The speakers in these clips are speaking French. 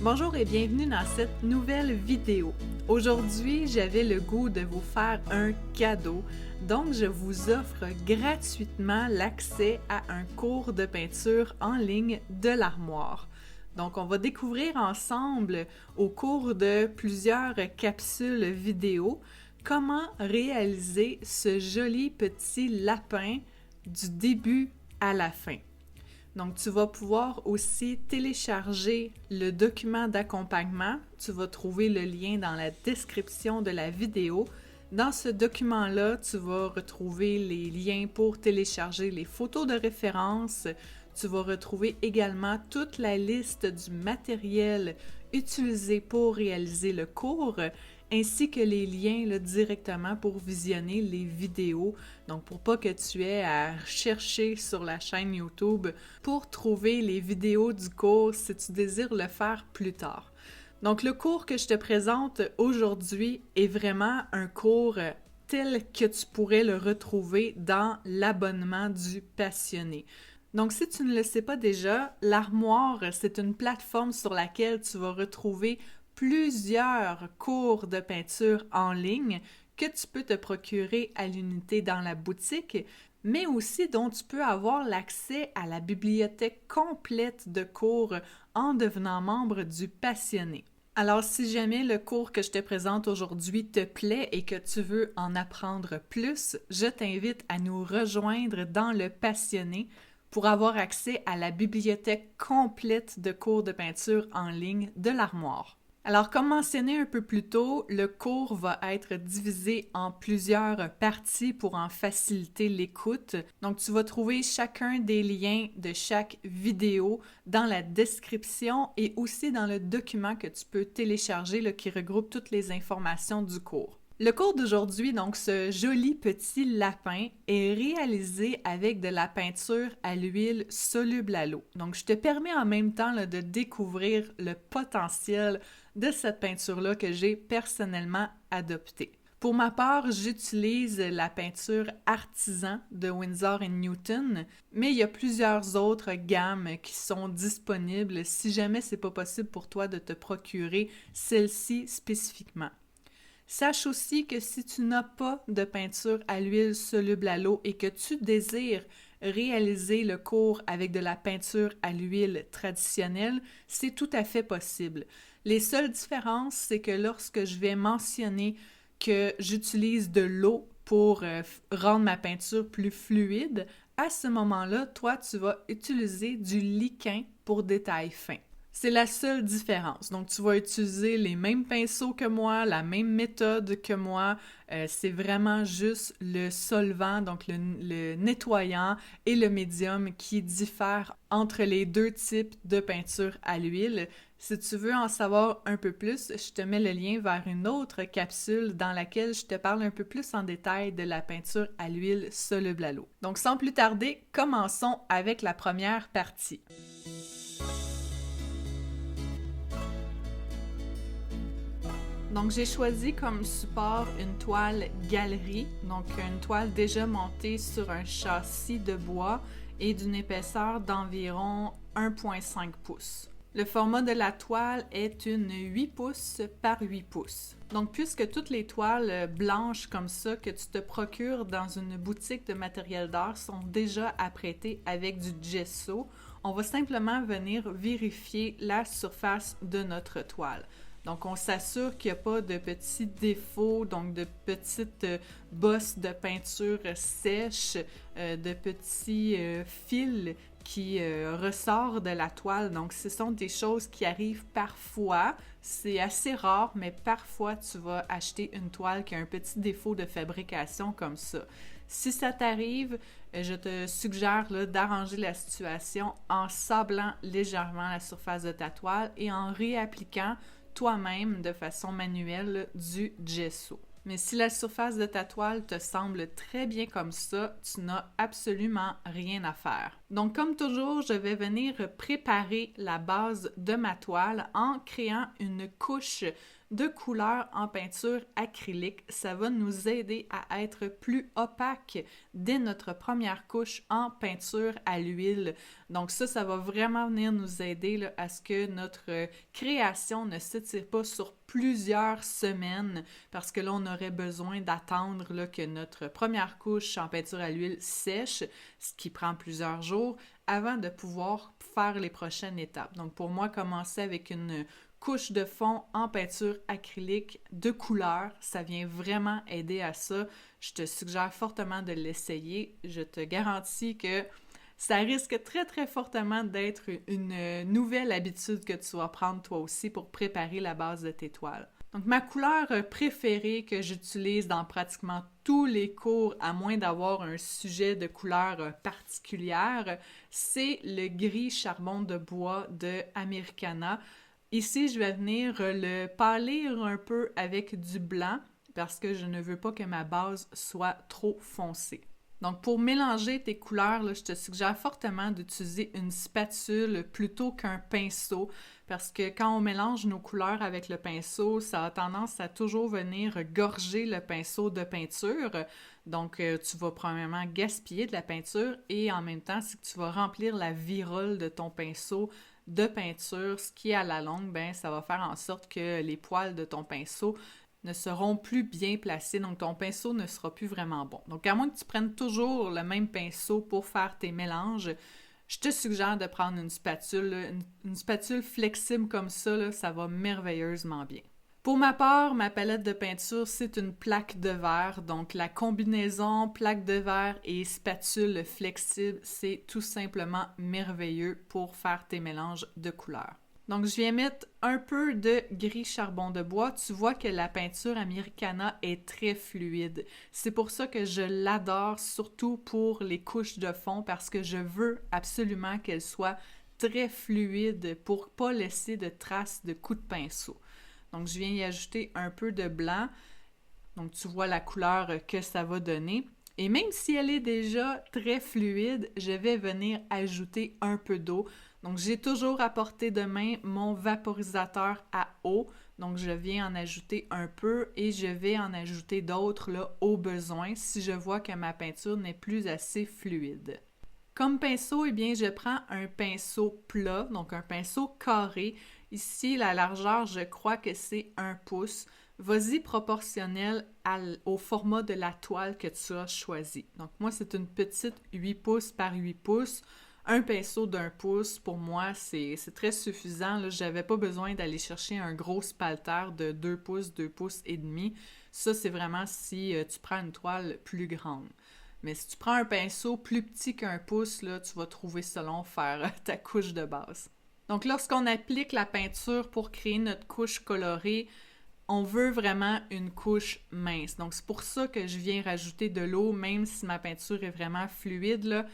Bonjour et bienvenue dans cette nouvelle vidéo. Aujourd'hui, j'avais le goût de vous faire un cadeau, donc je vous offre gratuitement l'accès à un cours de peinture en ligne de l'armoire. Donc, on va découvrir ensemble, au cours de plusieurs capsules vidéo, comment réaliser ce joli petit lapin du début à la fin. Donc, tu vas pouvoir aussi télécharger le document d'accompagnement. Tu vas trouver le lien dans la description de la vidéo. Dans ce document-là, tu vas retrouver les liens pour télécharger les photos de référence. Tu vas retrouver également toute la liste du matériel utilisé pour réaliser le cours, ainsi que les liens là, directement pour visionner les vidéos. Donc, pour pas que tu aies à chercher sur la chaîne YouTube pour trouver les vidéos du cours si tu désires le faire plus tard. Donc, le cours que je te présente aujourd'hui est vraiment un cours tel que tu pourrais le retrouver dans l'abonnement du passionné. Donc, si tu ne le sais pas déjà, l'armoire, c'est une plateforme sur laquelle tu vas retrouver plusieurs cours de peinture en ligne que tu peux te procurer à l'unité dans la boutique, mais aussi dont tu peux avoir l'accès à la bibliothèque complète de cours en devenant membre du passionné. Alors, si jamais le cours que je te présente aujourd'hui te plaît et que tu veux en apprendre plus, je t'invite à nous rejoindre dans le passionné pour avoir accès à la bibliothèque complète de cours de peinture en ligne de l'armoire. Alors, comme mentionné un peu plus tôt, le cours va être divisé en plusieurs parties pour en faciliter l'écoute. Donc, tu vas trouver chacun des liens de chaque vidéo dans la description et aussi dans le document que tu peux télécharger là, qui regroupe toutes les informations du cours. Le cours d'aujourd'hui, donc ce joli petit lapin, est réalisé avec de la peinture à l'huile soluble à l'eau. Donc, je te permets en même temps là, de découvrir le potentiel de cette peinture-là que j'ai personnellement adoptée. Pour ma part, j'utilise la peinture artisan de Winsor & Newton, mais il y a plusieurs autres gammes qui sont disponibles si jamais c'est pas possible pour toi de te procurer celle-ci spécifiquement. Sache aussi que si tu n'as pas de peinture à l'huile soluble à l'eau et que tu désires réaliser le cours avec de la peinture à l'huile traditionnelle, c'est tout à fait possible. Les seules différences, c'est que lorsque je vais mentionner que j'utilise de l'eau pour rendre ma peinture plus fluide, à ce moment-là, toi, tu vas utiliser du liquin pour détail fin. C'est la seule différence. Donc, tu vas utiliser les mêmes pinceaux que moi, la même méthode que moi. C'est vraiment juste le solvant, donc le nettoyant et le médium qui diffèrent entre les deux types de peinture à l'huile. Si tu veux en savoir un peu plus, je te mets le lien vers une autre capsule dans laquelle je te parle un peu plus en détail de la peinture à l'huile soluble à l'eau. Donc, sans plus tarder, commençons avec la première partie. Donc, j'ai choisi comme support une toile galerie, donc une toile déjà montée sur un châssis de bois et d'une épaisseur d'environ 1,5 pouces. Le format de la toile est une 8 pouces par 8 pouces. Donc, puisque toutes les toiles blanches comme ça que tu te procures dans une boutique de matériel d'art sont déjà apprêtées avec du gesso, on va simplement venir vérifier la surface de notre toile. Donc, on s'assure qu'il n'y a pas de petits défauts, donc de petites bosses de peinture sèche, de petits fils qui ressortent de la toile. Donc, ce sont des choses qui arrivent parfois. C'est assez rare, mais parfois, tu vas acheter une toile qui a un petit défaut de fabrication comme ça. Si ça t'arrive, je te suggère là, d'arranger la situation en sablant légèrement la surface de ta toile et en réappliquant toi-même de façon manuelle du gesso. Mais si la surface de ta toile te semble très bien comme ça, tu n'as absolument rien à faire. Donc, comme toujours, je vais venir préparer la base de ma toile en créant une couche de couleur en peinture acrylique. Ça va nous aider à être plus opaque dès notre première couche en peinture à l'huile. Donc ça va vraiment venir nous aider là, à ce que notre création ne s'étire pas sur plusieurs semaines parce que là, on aurait besoin d'attendre là, que notre première couche en peinture à l'huile sèche, ce qui prend plusieurs jours, avant de pouvoir faire les prochaines étapes. Donc pour moi, commencer avec une couche de fond en peinture acrylique de couleur, ça vient vraiment aider à ça. Je te suggère fortement de l'essayer. Je te garantis que ça risque très très fortement d'être une nouvelle habitude que tu vas prendre toi aussi pour préparer la base de tes toiles. Donc ma couleur préférée que j'utilise dans pratiquement tous les cours, à moins d'avoir un sujet de couleur particulière, c'est le gris charbon de bois de Americana. Ici, je vais venir le pâlir un peu avec du blanc parce que je ne veux pas que ma base soit trop foncée. Donc, pour mélanger tes couleurs, là, je te suggère fortement d'utiliser une spatule plutôt qu'un pinceau parce que quand on mélange nos couleurs avec le pinceau, ça a tendance à toujours venir gorger le pinceau de peinture. Donc, tu vas premièrement gaspiller de la peinture et en même temps, c'est que tu vas remplir la virole de ton pinceau de peinture, ce qui, à la longue, ben, ça va faire en sorte que les poils de ton pinceau ne seront plus bien placés, donc ton pinceau ne sera plus vraiment bon. Donc, à moins que tu prennes toujours le même pinceau pour faire tes mélanges, je te suggère de prendre une spatule. Une spatule flexible comme ça, là, ça va merveilleusement bien. Pour ma part, ma palette de peinture, c'est une plaque de verre. Donc, la combinaison plaque de verre et spatule flexible, c'est tout simplement merveilleux pour faire tes mélanges de couleurs. Donc, je viens mettre un peu de gris charbon de bois. Tu vois que la peinture Americana est très fluide. C'est pour ça que je l'adore, surtout pour les couches de fond, parce que je veux absolument qu'elle soit très fluide pour pas laisser de traces de coups de pinceau. Donc, je viens y ajouter un peu de blanc. Donc, tu vois la couleur que ça va donner. Et même si elle est déjà très fluide, je vais venir ajouter un peu d'eau. Donc, j'ai toujours à portée de main mon vaporisateur à eau. Donc, je viens en ajouter un peu et je vais en ajouter d'autres là, au besoin si je vois que ma peinture n'est plus assez fluide. Comme pinceau, eh bien, je prends un pinceau plat, donc un pinceau carré. Ici, la largeur, je crois que c'est 1 pouce. Vas-y proportionnel au format de la toile que tu as choisi. Donc, moi, c'est une petite 8 pouces par 8 pouces. Un pinceau d'1 pouce, pour moi, c'est très suffisant. Je n'avais pas besoin d'aller chercher un gros spalter de 2 pouces et demi. Ça, c'est vraiment si tu prends une toile plus grande. Mais si tu prends un pinceau plus petit qu'1 pouce, là, tu vas trouver ça long faire ta couche de base. Donc, lorsqu'on applique la peinture pour créer notre couche colorée, on veut vraiment une couche mince. Donc, c'est pour ça que je viens rajouter de l'eau, même si ma peinture est vraiment fluide, là.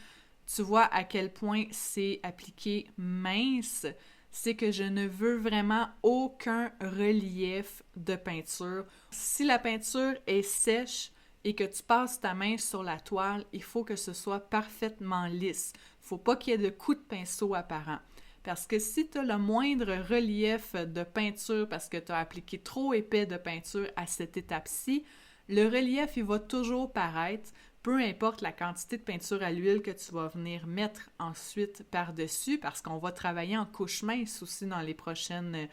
Tu vois à quel point c'est appliqué mince. C'est que je ne veux vraiment aucun relief de peinture. Si la peinture est sèche et que tu passes ta main sur la toile, il faut que ce soit parfaitement lisse. Il ne faut pas qu'il y ait de coups de pinceau apparents. Parce que si tu as le moindre relief de peinture parce que tu as appliqué trop épais de peinture à cette étape-ci, le relief, il va toujours paraître, peu importe la quantité de peinture à l'huile que tu vas venir mettre ensuite par-dessus, parce qu'on va travailler en couche mince aussi dans les prochaines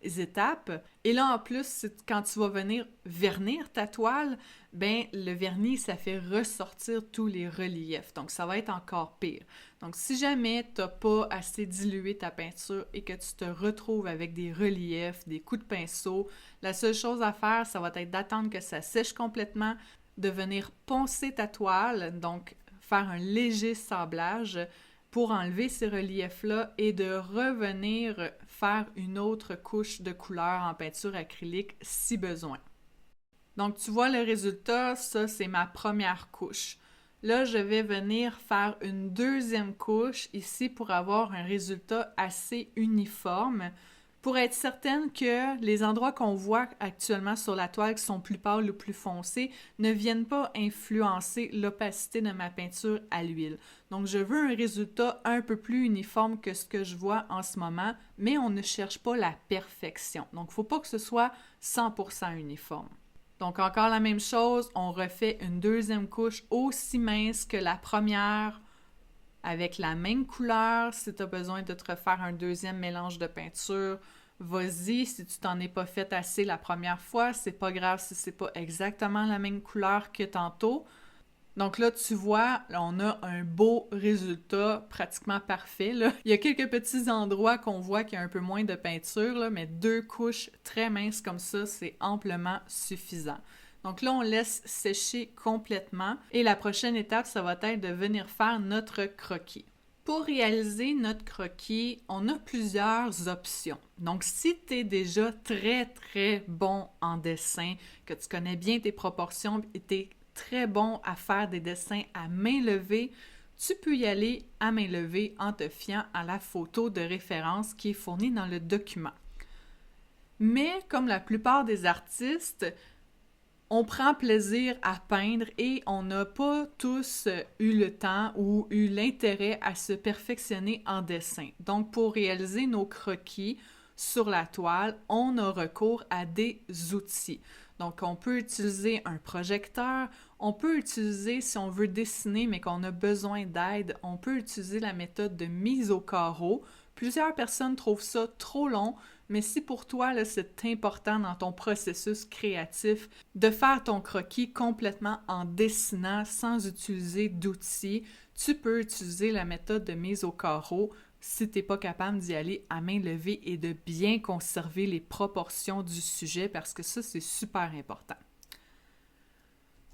étapes. Et là, en plus, quand tu vas venir vernir ta toile, ben le vernis, ça fait ressortir tous les reliefs. Donc, ça va être encore pire. Donc, si jamais tu n'as pas assez dilué ta peinture et que tu te retrouves avec des reliefs, des coups de pinceau, la seule chose à faire, ça va être d'attendre que ça sèche complètement, de venir poncer ta toile, donc faire un léger sablage pour enlever ces reliefs-là et de revenir faire une autre couche de couleur en peinture acrylique si besoin. Donc, tu vois le résultat, ça, c'est ma première couche. Là, je vais venir faire une deuxième couche ici pour avoir un résultat assez uniforme. pour être certaine que les endroits qu'on voit actuellement sur la toile qui sont plus pâles ou plus foncés ne viennent pas influencer l'opacité de ma peinture à l'huile. Donc, je veux un résultat un peu plus uniforme que ce que je vois en ce moment, mais on ne cherche pas la perfection. Donc, il ne faut pas que ce soit 100% uniforme. Donc, encore la même chose, on refait une deuxième couche aussi mince que la première, avec la même couleur. Si tu as besoin de te refaire un deuxième mélange de peinture, vas-y. Si tu t'en es pas fait assez la première fois, c'est pas grave si c'est pas exactement la même couleur que tantôt. Donc là, tu vois, là, on a un beau résultat pratiquement parfait, là. Il y a quelques petits endroits qu'on voit qu'il y a un peu moins de peinture, là, mais 2 couches très minces comme ça, c'est amplement suffisant. Donc là, on laisse sécher complètement et la prochaine étape, ça va être de venir faire notre croquis. Pour réaliser notre croquis, on a plusieurs options. Donc, si tu es déjà très, très bon en dessin, que tu connais bien tes proportions et tu es très bon à faire des dessins à main levée, tu peux y aller à main levée en te fiant à la photo de référence qui est fournie dans le document. Mais comme la plupart des artistes, on prend plaisir à peindre et on n'a pas tous eu le temps ou eu l'intérêt à se perfectionner en dessin. Donc, pour réaliser nos croquis sur la toile, on a recours à des outils. Donc, on peut utiliser un projecteur, on peut utiliser, si on veut dessiner mais qu'on a besoin d'aide, on peut utiliser la méthode de mise au carreau. Plusieurs personnes trouvent ça trop long, mais si pour toi, là, c'est important dans ton processus créatif de faire ton croquis complètement en dessinant sans utiliser d'outils, tu peux utiliser la méthode de mise au carreau si tu n'es pas capable d'y aller à main levée et de bien conserver les proportions du sujet parce que ça, c'est super important.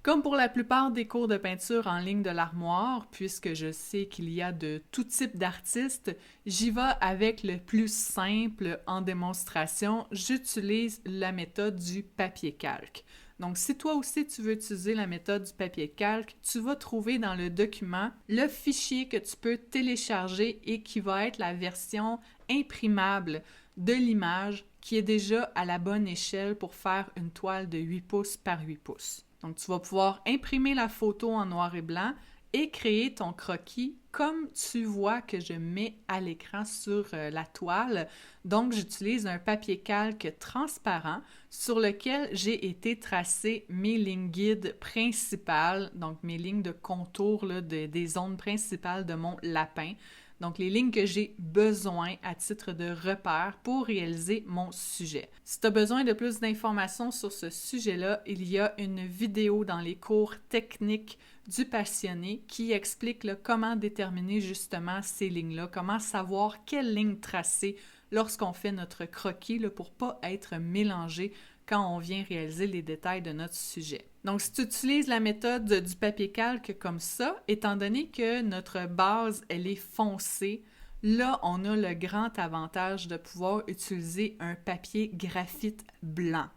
Comme pour la plupart des cours de peinture en ligne de l'armoire, puisque je sais qu'il y a de tout type d'artistes, j'y vais avec le plus simple en démonstration. J'utilise la méthode du papier calque. Donc, si toi aussi tu veux utiliser la méthode du papier calque, tu vas trouver dans le document le fichier que tu peux télécharger et qui va être la version imprimable de l'image qui est déjà à la bonne échelle pour faire une toile de 8 pouces par 8 pouces. Donc, tu vas pouvoir imprimer la photo en noir et blanc et créer ton croquis comme tu vois que je mets à l'écran sur la toile. Donc, j'utilise un papier calque transparent sur lequel j'ai été tracer mes lignes guides principales, donc mes lignes de contour là, des zones principales de mon lapin. Donc, les lignes que j'ai besoin à titre de repère pour réaliser mon sujet. Si tu as besoin de plus d'informations sur ce sujet-là, il y a une vidéo dans les cours techniques du passionné qui explique là, comment déterminer justement ces lignes-là, comment savoir quelle ligne tracer lorsqu'on fait notre croquis là, pour ne pas être mélangé quand on vient réaliser les détails de notre sujet. Donc, si tu utilises la méthode du papier calque comme ça, étant donné que notre base, elle est foncée, là, on a le grand avantage de pouvoir utiliser un papier graphite blanc.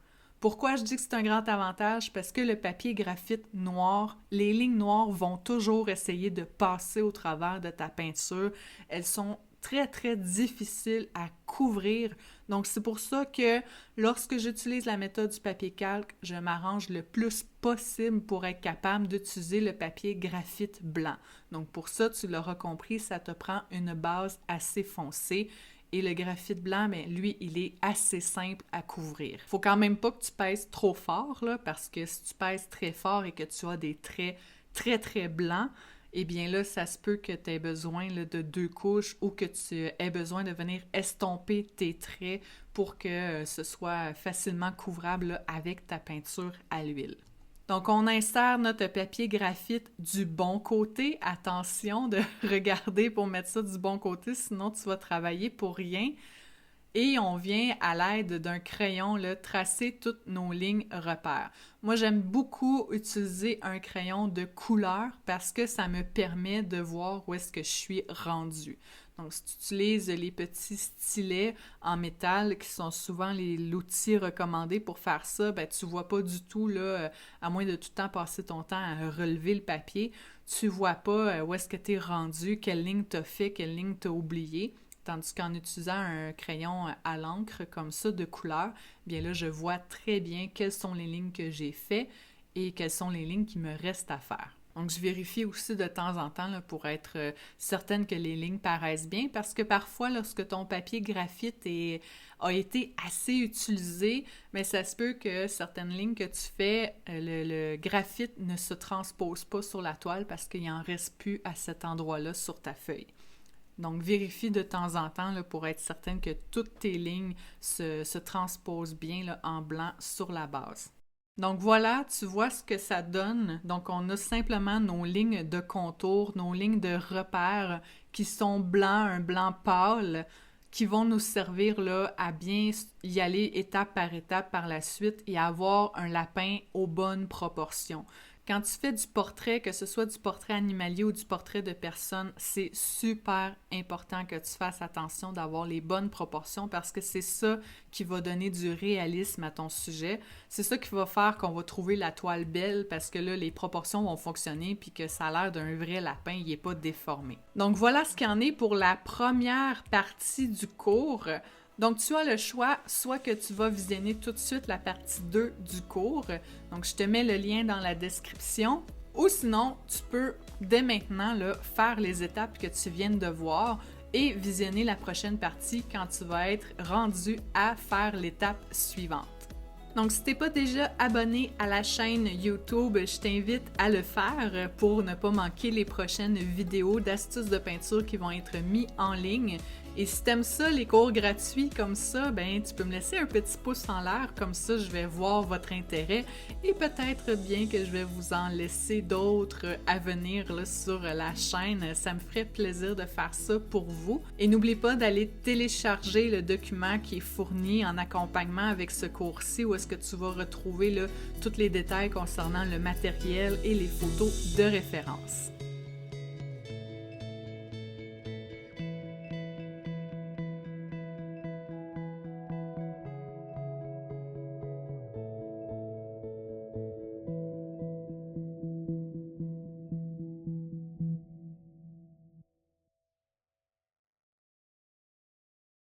Pourquoi je dis que c'est un grand avantage? Parce que le papier graphite noir, les lignes noires vont toujours essayer de passer au travers de ta peinture. Elles sont très, très difficiles à couvrir. Donc, c'est pour ça que lorsque j'utilise la méthode du papier calque, je m'arrange le plus possible pour être capable d'utiliser le papier graphite blanc. Donc, pour ça, tu l'auras compris, ça te prend une base assez foncée. Et le graphite blanc, bien, lui, il est assez simple à couvrir. Faut quand même pas que tu pèses trop fort, là, parce que si tu pèses très fort et que tu as des traits très, très blancs, eh bien là, ça se peut que tu aies besoin là, de 2 couches ou que tu aies besoin de venir estomper tes traits pour que ce soit facilement couvrable là, avec ta peinture à l'huile. Donc, on insère notre papier graphite du bon côté. Attention de regarder pour mettre ça du bon côté, sinon tu vas travailler pour rien. Et on vient à l'aide d'un crayon là, tracer toutes nos lignes repères. Moi, j'aime beaucoup utiliser un crayon de couleur parce que ça me permet de voir où est-ce que je suis rendue. Donc, si tu utilises les petits stylets en métal qui sont souvent l'outil recommandé pour faire ça, ben, tu ne vois pas du tout, là, à moins de tout le temps passer ton temps à relever le papier, tu ne vois pas où est-ce que tu es rendu, quelle ligne tu as fait, quelle ligne tu as oublié. Tandis qu'en utilisant un crayon à l'encre comme ça de couleur, bien là, je vois très bien quelles sont les lignes que j'ai faites et quelles sont les lignes qui me restent à faire. Donc, je vérifie aussi de temps en temps là, pour être certaine que les lignes paraissent bien parce que parfois, lorsque ton papier graphite a été assez utilisé, mais ça se peut que certaines lignes que tu fais, le graphite ne se transpose pas sur la toile parce qu'il n'en reste plus à cet endroit-là sur ta feuille. Donc, vérifie de temps en temps là, pour être certaine que toutes tes lignes se transposent bien là, en blanc sur la base. Donc voilà, tu vois ce que ça donne. Donc on a simplement nos lignes de contour, nos lignes de repère qui sont blancs, un blanc pâle, qui vont nous servir là, à bien y aller étape par la suite et avoir un lapin aux bonnes proportions. Quand tu fais du portrait, que ce soit du portrait animalier ou du portrait de personne, c'est super important que tu fasses attention d'avoir les bonnes proportions parce que c'est ça qui va donner du réalisme à ton sujet. C'est ça qui va faire qu'on va trouver la toile belle parce que là, les proportions vont fonctionner puis que ça a l'air d'un vrai lapin, il n'est pas déformé. Donc voilà ce qu'il y en est pour la première partie du cours. Donc, tu as le choix, soit que tu vas visionner tout de suite la partie 2 du cours. Donc, je te mets le lien dans la description. Ou sinon, tu peux dès maintenant là, faire les étapes que tu viens de voir et visionner la prochaine partie quand tu vas être rendu à faire l'étape suivante. Donc, si tu n'es pas déjà abonné à la chaîne YouTube, je t'invite à le faire pour ne pas manquer les prochaines vidéos d'astuces de peinture qui vont être mises en ligne. Et si t'aimes ça, les cours gratuits comme ça, ben tu peux me laisser un petit pouce en l'air, comme ça je vais voir votre intérêt et peut-être bien que je vais vous en laisser d'autres à venir là, sur la chaîne. Ça me ferait plaisir de faire ça pour vous. Et n'oublie pas d'aller télécharger le document qui est fourni en accompagnement avec ce cours-ci où est-ce que tu vas retrouver là, tous les détails concernant le matériel et les photos de référence.